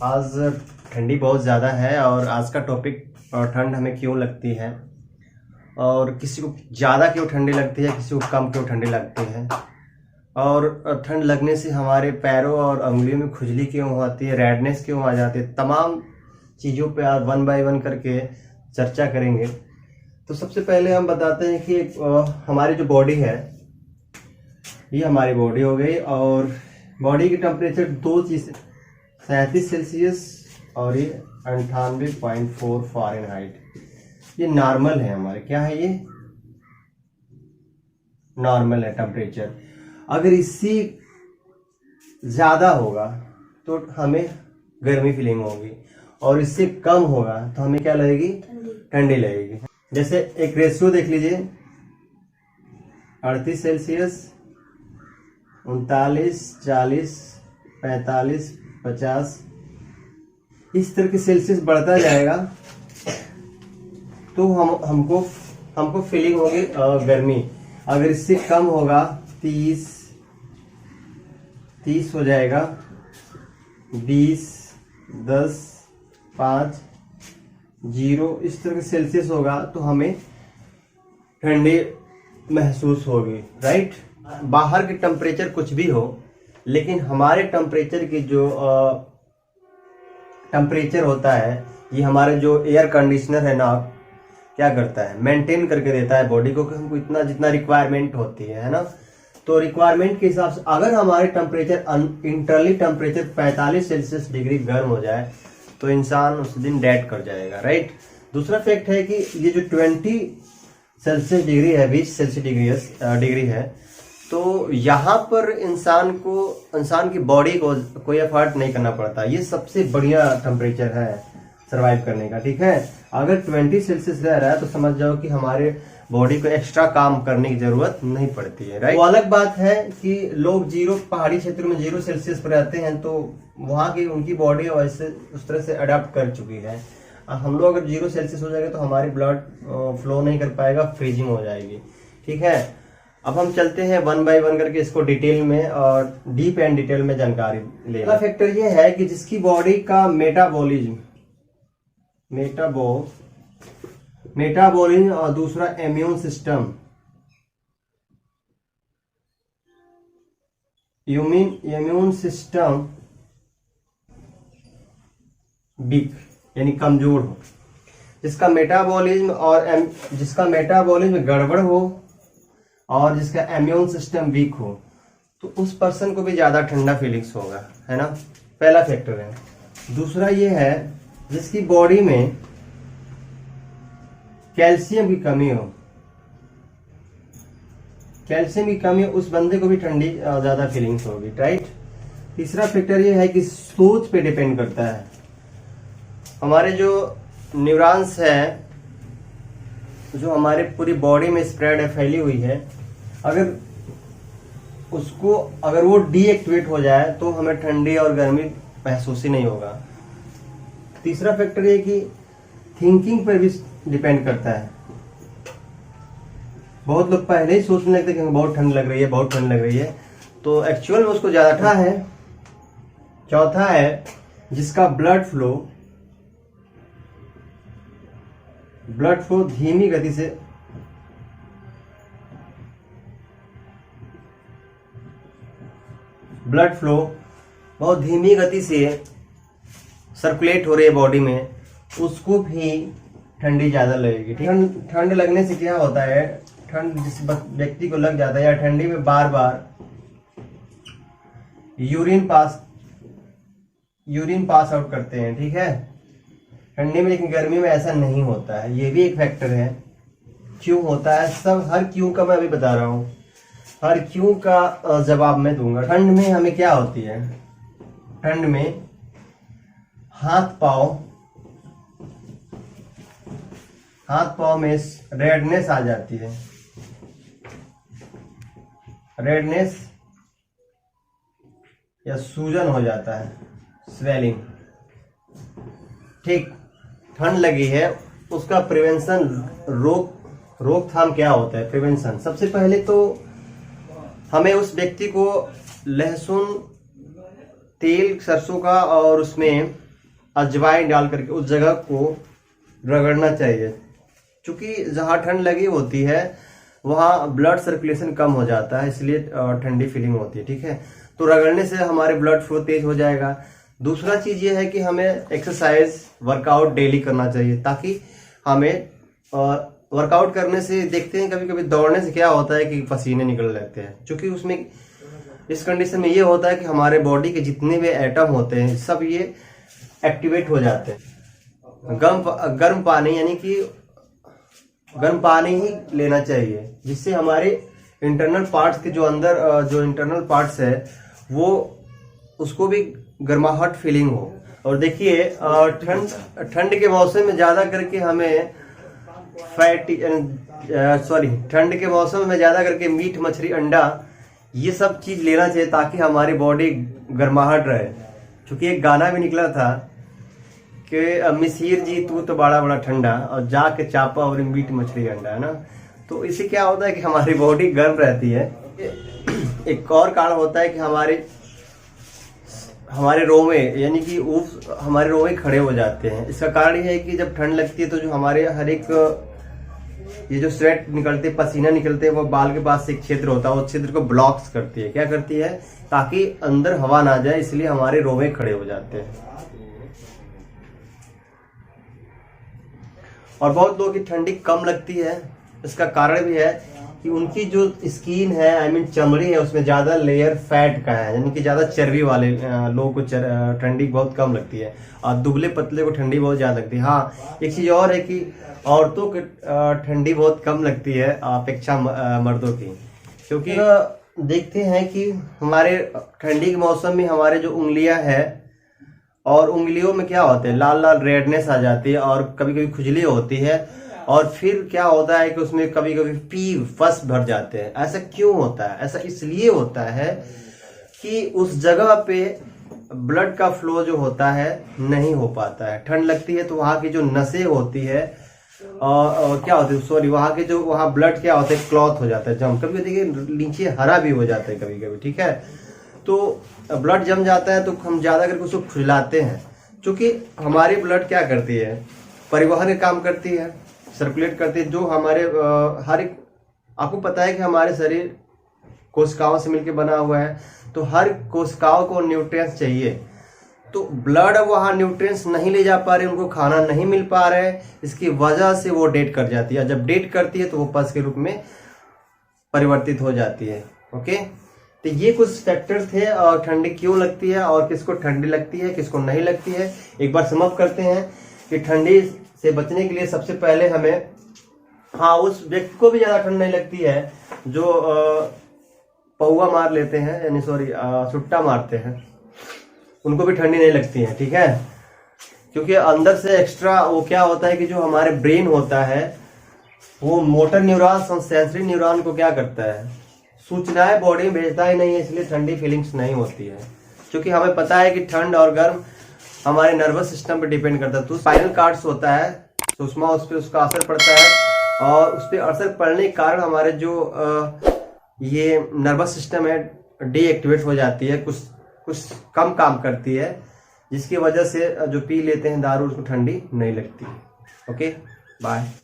आज ठंडी बहुत ज़्यादा है और आज का टॉपिक ठंड हमें क्यों लगती है और किसी को ज़्यादा क्यों ठंडी लगती है, किसी को कम क्यों ठंडी लगती है और ठंड लगने से हमारे पैरों और उंगलियों में खुजली क्यों होती है, रेडनेस क्यों आ जाती है, तमाम चीज़ों पे आज वन बाय वन करके चर्चा करेंगे। तो सबसे पहले हम बताते हैं कि हमारी जो बॉडी है, ये हमारी बॉडी हो गई और बॉडी की टेम्परेचर दो चीज़ 37 सेल्सियस और ये 98.4 फ़ारेनहाइट, ये नॉर्मल है हमारे। क्या है ये? नॉर्मल है टेम्परेचर। अगर इससे ज़्यादा होगा तो हमें गर्मी फीलिंग होगी और इससे कम होगा तो हमें क्या लगेगी? ठंडी लगेगी। जैसे एक रेशियो देख लीजिए, 38 सेल्सियस, 39, 40, 45, 50, इस तरह के सेल्सियस बढ़ता जाएगा तो हमको फीलिंग होगी गर्मी। अगर इससे कम होगा 30 हो जाएगा, 20, 10, 5, 0 इस तरह के सेल्सियस होगा तो हमें ठंडी महसूस होगी, राइट। बाहर की टेम्परेचर कुछ भी हो, लेकिन हमारे टेम्परेचर की जो टेम्परेचर होता है, ये हमारे जो एयर कंडीशनर है ना, क्या करता है? मेंटेन करके देता है बॉडी को कि हमको इतना जितना रिक्वायरमेंट होती है ना। तो रिक्वायरमेंट के हिसाब से अगर हमारे temperature internally temperature 45 Celsius degree गर्म हो जाए तो इंसान उस दिन डेड कर जाएगा, राइट। दूसरा फैक्ट है कि ये जो 20 सेल्सियस डिग्री है, 20 सेल्सियस डिग्री है, तो यहाँ पर इंसान की बॉडी को कोई एफर्ट नहीं करना पड़ता। ये सबसे बढ़िया टेम्परेचर है सरवाइव करने का, ठीक है। अगर 20 सेल्सियस रह रहा है तो समझ जाओ कि हमारे बॉडी को एक्स्ट्रा काम करने की जरूरत नहीं पड़ती है, राइट। वो अलग बात है कि लोग पहाड़ी क्षेत्रों में 0 सेल्सियस पर रहते हैं तो वहाँ की उनकी बॉडी वैसे उस तरह से अडेप्ट कर चुकी है। हम लोग अगर 0 सेल्सियस हो जाएगा तो हमारी ब्लड फ्लो नहीं कर पाएगा, फ्रीजिंग हो जाएगी, ठीक है। अब हम चलते हैं वन बाय वन करके इसको डिटेल में और डीप एंड डिटेल में जानकारी ले। पहला फैक्टर ये है कि जिसकी बॉडी का मेटाबॉलिज्म और दूसरा immune system, immune system weak यानी कमजोर हो, जिसका मेटाबॉलिज्म गड़बड़ हो और जिसका इम्यून सिस्टम वीक हो तो उस पर्सन को भी ज्यादा ठंडा फीलिंग्स होगा, है ना। पहला फैक्टर है। दूसरा ये है जिसकी बॉडी में कैल्शियम की कमी हो, उस बंदे को भी ठंडी ज्यादा फीलिंग्स होगी, राइट। तीसरा फैक्टर ये है कि सोच पे डिपेंड करता है। हमारे जो न्यूरॉन्स है जो हमारे पूरी बॉडी में स्प्रेड है, फैली हुई है, अगर वो डीएक्टिवेट हो जाए तो हमें ठंडी और गर्मी महसूस ही नहीं होगा। तीसरा फैक्टर ये कि थिंकिंग पर भी डिपेंड करता है। बहुत लोग पहले ही सोचने लगते हैं कि बहुत ठंड लग रही है, तो एक्चुअल में उसको ज्यादा है। चौथा है जिसका ब्लड फ्लो धीमी गति से बहुत धीमी गति से सर्कुलेट हो रही है बॉडी में, उसको भी ठंडी ज्यादा लगेगी। ठंड लगने से क्या होता है, ठंड जिस व्यक्ति को लग जाता है या ठंडी में बार बार यूरिन पास आउट करते हैं, ठीक है, ठंडी में। लेकिन गर्मी में ऐसा नहीं होता है, ये भी एक फैक्टर है। क्यों होता है? हर क्यों का मैं अभी बता रहा हूँ, हर क्यों का जवाब मैं दूंगा। ठंड में हमें क्या होती है? ठंड में हाथ पाँव में रेडनेस आ जाती है, रेडनेस या सूजन हो जाता है, स्वेलिंग, ठीक। ठंड लगी है, उसका प्रिवेंशन, रोकथाम क्या होता है? प्रिवेंशन, सबसे पहले तो हमें उस व्यक्ति को लहसुन तेल सरसों का और उसमें अजवाइन डाल करके उस जगह को रगड़ना चाहिए, क्योंकि जहाँ ठंड लगी होती है वहाँ ब्लड सर्कुलेशन कम हो जाता है, इसलिए ठंडी फीलिंग होती है। ठीक है, तो रगड़ने से हमारे ब्लड फ्लो तेज हो जाएगा। दूसरा चीज ये है कि हमें एक्सरसाइज वर्कआउट डेली करना चाहिए, ताकि हमें वर्कआउट करने से देखते हैं कभी कभी दौड़ने से क्या होता है कि पसीने निकल लेते हैं, क्योंकि उसमें इस कंडीशन में ये होता है कि हमारे बॉडी के जितने भी एटम होते हैं सब ये एक्टिवेट हो जाते हैं। गर्म पानी यानी कि गर्म पानी ही लेना चाहिए, जिससे हमारे इंटरनल पार्ट्स के जो अंदर जो इंटरनल पार्ट्स है वो उसको भी गर्माहट फीलिंग हो। और देखिए ठंड के मौसम में ज्यादा करके हमें ठंड के मौसम में ज्यादा करके मीट मछली अंडा ये सब चीज लेना चाहिए, ताकि हमारी बॉडी गर्माहट रहे। क्योंकि एक गाना भी निकला था कि मिसिर जी तू तो बड़ा बड़ा ठंडा और जाके चापा और मीट मछली अंडा, है ना। तो इससे क्या होता है कि हमारी बॉडी गर्म रहती है। एक और कारण होता है कि हमारे रोवे यानी कि हमारे रोवे खड़े हो जाते हैं। इसका कारण यह है कि जब ठंड लगती है तो जो हमारे हर एक ये जो स्वेट निकलते पसीना निकलते हैं वो बाल के पास एक क्षेत्र होता है, उस क्षेत्र को ब्लॉक्स करती है। क्या करती है? ताकि अंदर हवा ना जाए, इसलिए हमारे रोवे खड़े हो जाते हैं। और बहुत लोगों की ठंडी कम लगती है, इसका कारण भी है कि उनकी जो स्किन है चमड़ी है उसमें ज्यादा लेयर फैट का है, यानी कि ज्यादा चर्बी वाले लोगों को ठंडी बहुत कम लगती है, और दुबले पतले को ठंडी बहुत ज्यादा लगती है। हाँ, एक चीज और है कि औरतों को ठंडी बहुत कम लगती है अपेक्षा मर्दों की, क्योंकि देखते हैं कि हमारे ठंडी के मौसम में हमारे जो उंगलियां हैं और उंगलियों में क्या होते हैं, लाल लाल रेडनेस आ जाती है और कभी कभी खुजली होती है, और फिर क्या होता है कि उसमें कभी कभी फस भर जाते हैं। ऐसा क्यों होता है? ऐसा इसलिए होता है कि उस जगह पे ब्लड का फ्लो जो होता है नहीं हो पाता है। ठंड लगती है तो वहां की जो नसें होती है और क्या होती है, वहां के जो वहां ब्लड क्या होता है, क्लॉथ हो जाता है, जम, कभी देखिए नीचे हरा भी हो जाता है कभी कभी। ठीक है, तो ब्लड जम जाता है तो हम ज्यादा करके उसको खुजलाते हैं, क्योंकि हमारी ब्लड क्या करती है, परिवहन का काम करती है, सर्कुलेट करती है। जो हमारे हर एक, आपको पता है कि हमारे शरीर कोशिकाओं से मिलकर बना हुआ है, तो हर कोशिकाओं को न्यूट्रिएंट्स चाहिए, तो ब्लड वहां न्यूट्रिएंट्स नहीं ले जा पा रहे, उनको खाना नहीं मिल पा रहे, इसकी वजह से वो डेड कर जाती है। जब डेड करती है तो वो पस के रूप में परिवर्तित हो जाती है। ओके, तो ये कुछ फैक्टर थे और ठंडी क्यों लगती है और किसको ठंडी लगती है किसको नहीं लगती है। एक बार समअप करते हैं कि ठंडी से बचने के लिए सबसे पहले हमें, हाँ, उस व्यक्ति को भी ज्यादा ठंड नहीं लगती है जो पौवा मार लेते हैं, यानी सुट्टा मारते हैं, उनको भी ठंडी नहीं लगती है। ठीक है, क्योंकि अंदर से एक्स्ट्रा वो क्या होता है कि जो हमारे ब्रेन होता है वो मोटर न्यूरॉन सेंसरी न्यूरॉन को क्या करता है, सूचनाएं बॉडी में भेजता ही नहीं है, इसलिए ठंडी फीलिंग्स नहीं होती है। क्योंकि हमें पता है कि ठंड और गर्म हमारे नर्वस सिस्टम पे डिपेंड करता है। तो स्पाइनल कार्ड्स होता है सुषमा, उस पर उसका असर पड़ता है, और उस पर असर पड़ने के कारण हमारे जो ये नर्वस सिस्टम है डीएक्टिवेट हो जाती है, कुछ कम काम करती है, जिसकी वजह से जो पी लेते हैं दारू उसको ठंडी नहीं लगती। Okay, bye.